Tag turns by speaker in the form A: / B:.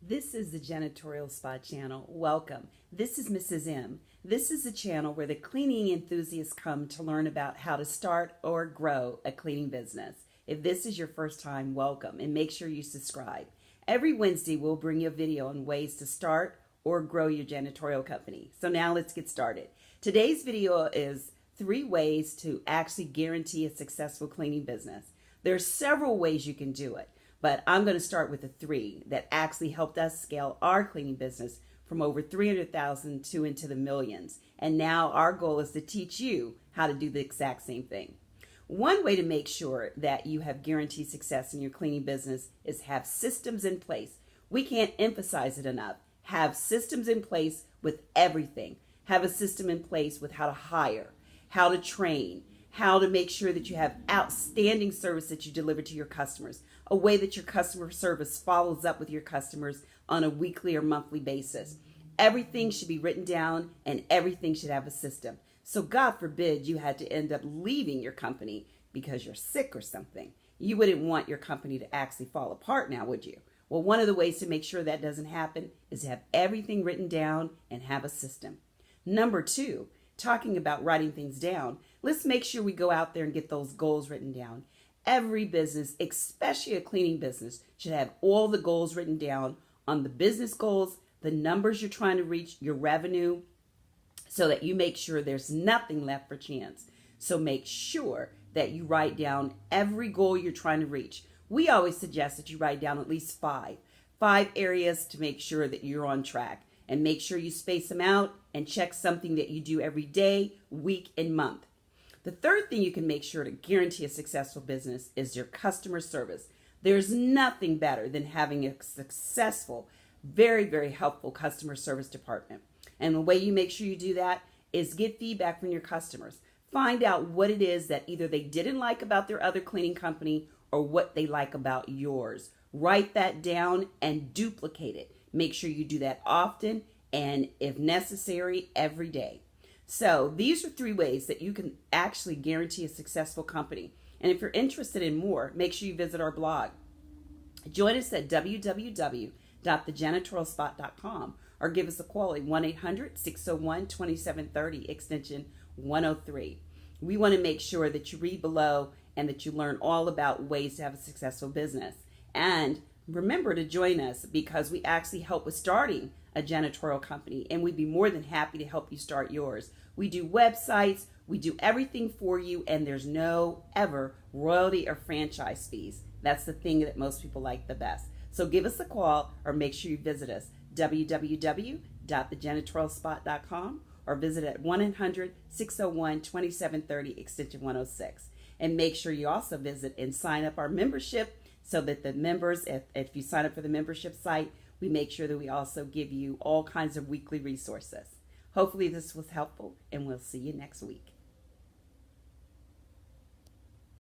A: This is the Janitorial Spa channel. Welcome. This is Mrs. M. This is a channel where the cleaning enthusiasts come to learn about how to start or grow a cleaning business. If this is your first time, welcome, and make sure you subscribe. Every Wednesday, we'll bring you a video on ways to start or grow your janitorial company. So now let's get started. Today's video is 3 ways to actually guarantee a successful cleaning business. There are several ways you can do it, but I'm going to start with the 3 that actually helped us scale our cleaning business from over 300,000 to into the millions. And now our goal is to teach you how to do the exact same thing. One way to make sure that you have guaranteed success in your cleaning business is have systems in place. We can't emphasize it enough. Have systems in place with everything. Have a system in place with how to hire, how to train, how to make sure that you have outstanding service that you deliver to your customers, a way that your customer service follows up with your customers on a weekly or monthly basis. Everything should be written down and everything should have a system. So God forbid you had to end up leaving your company because you're sick or something. You wouldn't want your company to actually fall apart now, would you? Well, one of the ways to make sure that doesn't happen is to have everything written down and have a system. Number 2, talking about writing things down, let's make sure we go out there and get those goals written down. Every business, especially a cleaning business, should have all the goals written down on the business goals, the numbers you're trying to reach, your revenue, so that you make sure there's nothing left for chance. So make sure that you write down every goal you're trying to reach. We always suggest that you write down at least 5 areas to make sure that you're on track, and make sure you space them out and check something that you do every day, week, and month. The third thing you can make sure to guarantee a successful business is your customer service. There's nothing better than having a successful, very, very helpful customer service department. And the way you make sure you do that is get feedback from your customers. Find out what it is that either they didn't like about their other cleaning company or what they like about yours. Write that down and duplicate it. Make sure you do that often and, if necessary, every day. So these are 3 ways that you can actually guarantee a successful company. And if you're interested in more, make sure you visit our blog. Join us at www.thejanitorialspot.com or give us a call at 1-800-601-2730 extension 103. We want to make sure that you read below and that you learn all about ways to have a successful business. And remember to join us because we actually help with starting a janitorial company, and we'd be more than happy to help you start yours. We do websites, we do everything for you, and there's no ever royalty or franchise fees. That's the thing that most people like the best. So give us a call or make sure you visit us, www.thejanitorialspot.com, or visit at 1-800-601-2730 extension 106. And make sure you also visit and sign up our membership so that the members, if you sign up for the membership site, we make sure that we also give you all kinds of weekly resources. Hopefully this was helpful, and we'll see you next week.